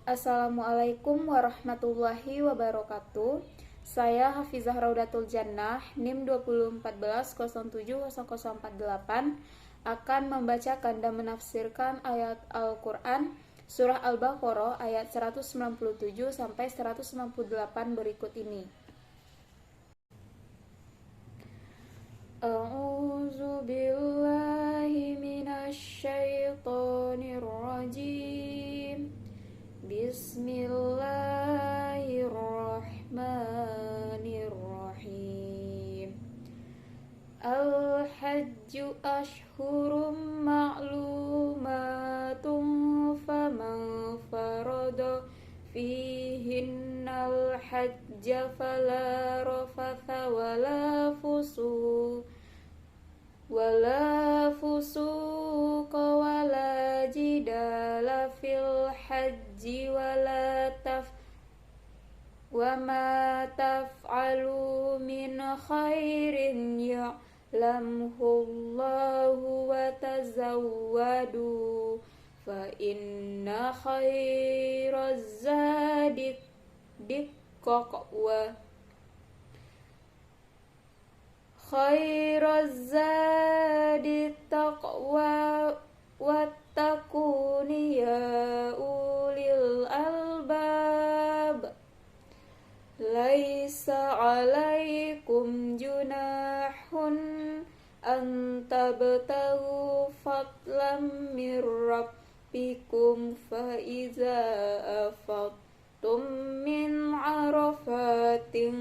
Assalamualaikum warahmatullahi wabarakatuh. Saya Hafizah Raudatul Jannah, NIM 2014070048 akan membacakan dan menafsirkan ayat Al-Quran Surah Al-Baqarah ayat 197 sampai 198 berikut ini. A'udzu billahi minasy syaithanir rajim. Bismillahirrahmanirrahim. Al-hajju ashhurum ma'lumatun faman farada fihinnal hajja fala rafatha wala fusuqa wala jidala fil hajji wa ma taf'alu min khairin ya'lamhullahu wa tazawwadu fa inna khairaz zadi taqwa wattaquni ya ulil albab. Laisa alaikum junahun an tabtaghu fadlan mir rabbikum fa iza afattum min arafatin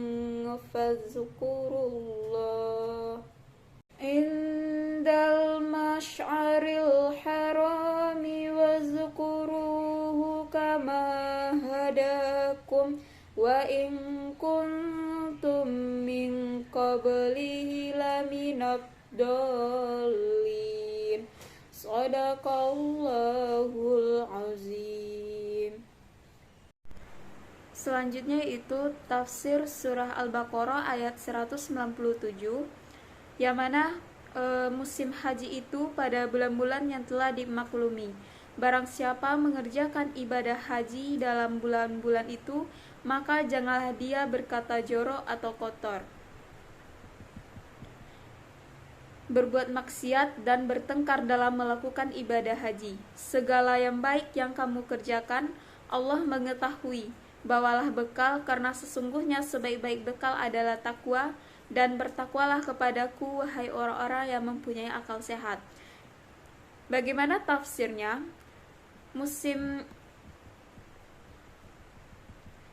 fazkurullah indal masy'aril harami wazkuruhu kama hadakum wa in kuntum min qablihi laminad dallin. Shadaqallahul azim. Selanjutnya itu tafsir surah Al-Baqarah ayat 197, yang mana musim haji itu pada bulan-bulan yang telah dimaklumi. Barang siapa mengerjakan ibadah haji dalam bulan-bulan itu, maka janganlah dia berkata jorok atau kotor, berbuat maksiat dan bertengkar dalam melakukan ibadah haji. Segala yang baik yang kamu kerjakan, Allah mengetahui. Bawalah bekal, karena sesungguhnya sebaik-baik bekal adalah takwa, dan bertakwalah kepadaku, wahai orang-orang yang mempunyai akal sehat. Bagaimana tafsirnya?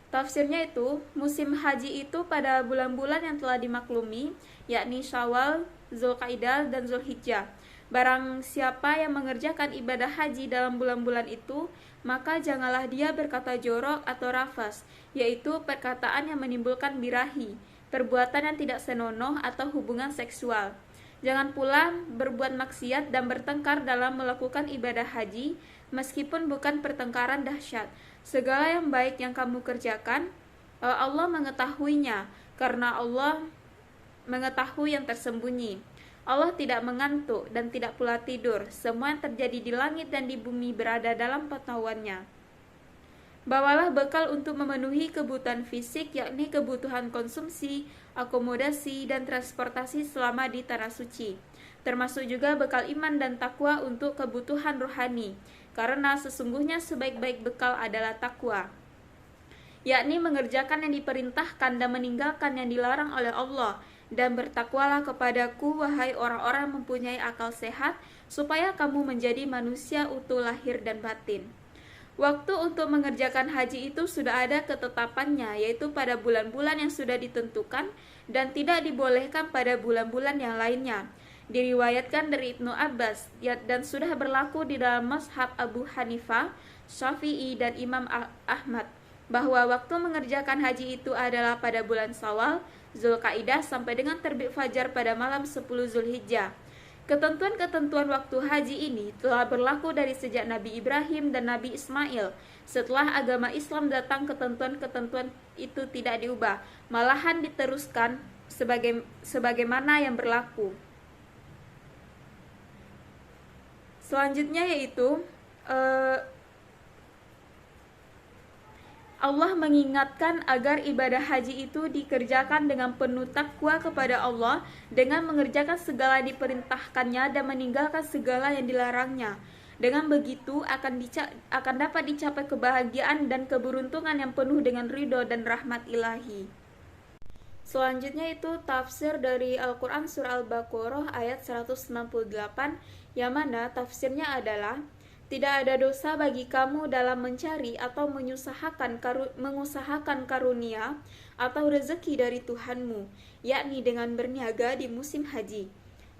Tafsirnya itu, musim haji itu pada bulan-bulan yang telah dimaklumi, yakni Syawal, Zulkaidah, dan Zulhijjah. Barang siapa yang mengerjakan ibadah haji dalam bulan-bulan itu, maka janganlah dia berkata jorok atau rafas, yaitu perkataan yang menimbulkan birahi, perbuatan yang tidak senonoh atau hubungan seksual. Jangan pula berbuat maksiat dan bertengkar dalam melakukan ibadah haji, meskipun bukan pertengkaran dahsyat. Segala yang baik yang kamu kerjakan, Allah mengetahuinya, karena Allah mengetahui yang tersembunyi. Allah tidak mengantuk dan tidak pula tidur. Semua yang terjadi di langit dan di bumi berada dalam pengetahuannya. Bawalah bekal untuk memenuhi kebutuhan fisik, yakni kebutuhan konsumsi, akomodasi, dan transportasi selama di tanah suci. Termasuk juga bekal iman dan takwa untuk kebutuhan rohani, karena sesungguhnya sebaik-baik bekal adalah takwa, yakni mengerjakan yang diperintahkan dan meninggalkan yang dilarang oleh Allah. Dan bertakwalah kepadaku, wahai orang-orang yang mempunyai akal sehat, supaya kamu menjadi manusia utuh lahir dan batin. Waktu untuk mengerjakan haji itu sudah ada ketetapannya, yaitu pada bulan-bulan yang sudah ditentukan dan tidak dibolehkan pada bulan-bulan yang lainnya. Diriwayatkan dari Ibnu Abbas dan sudah berlaku di dalam mazhab Abu Hanifah, Syafi'i, dan Imam Ahmad, bahwa waktu mengerjakan haji itu adalah pada bulan Syawal, Zulkaidah sampai dengan terbit fajar pada malam 10 Zulhijjah. Ketentuan-ketentuan waktu haji ini telah berlaku dari sejak Nabi Ibrahim dan Nabi Ismail. Setelah agama Islam datang, ketentuan-ketentuan itu tidak diubah, malahan diteruskan sebagaimana yang berlaku. Selanjutnya yaitu Allah mengingatkan agar ibadah haji itu dikerjakan dengan penuh takwa kepada Allah dengan mengerjakan segala yang diperintahkannya dan meninggalkan segala yang dilarangnya. Dengan begitu akan dapat dicapai kebahagiaan dan keberuntungan yang penuh dengan ridho dan rahmat ilahi. Selanjutnya itu tafsir dari Al-Quran surah Al-Baqarah ayat 168, yang mana tafsirnya adalah: tidak ada dosa bagi kamu dalam mencari atau mengusahakan karunia atau rezeki dari Tuhanmu, yakni dengan berniaga di musim haji.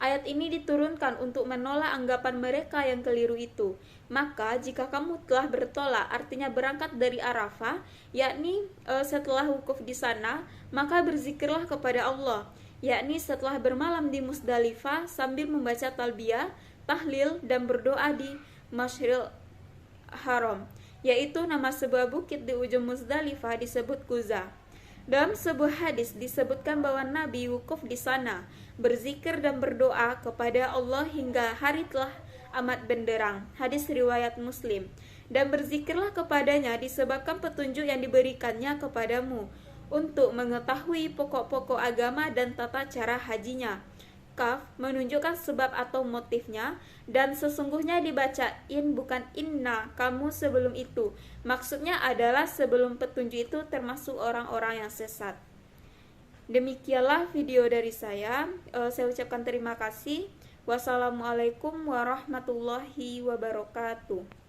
Ayat ini diturunkan untuk menolak anggapan mereka yang keliru itu. Maka jika kamu telah bertolak, artinya berangkat dari Arafah, yakni setelah wukuf di sana, maka berzikirlah kepada Allah, yakni setelah bermalam di Musdalifah sambil membaca talbiyah, tahlil, dan berdoa di Masyril Haram, yaitu nama sebuah bukit di ujung Musdalifah disebut Kuza. Dalam sebuah hadis disebutkan bahwa Nabi wukuf di sana, berzikir dan berdoa kepada Allah hingga hari telah amat benderang. Hadis riwayat Muslim. Dan berzikirlah kepadanya disebabkan petunjuk yang diberikannya kepadamu untuk mengetahui pokok-pokok agama dan tata cara hajinya. Kaf menunjukkan sebab atau motifnya, dan sesungguhnya dibacain bukan inna kamu sebelum itu. Maksudnya adalah sebelum petunjuk itu termasuk orang-orang yang sesat. Demikianlah video dari saya. Saya ucapkan terima kasih. Wassalamualaikum warahmatullahi wabarakatuh.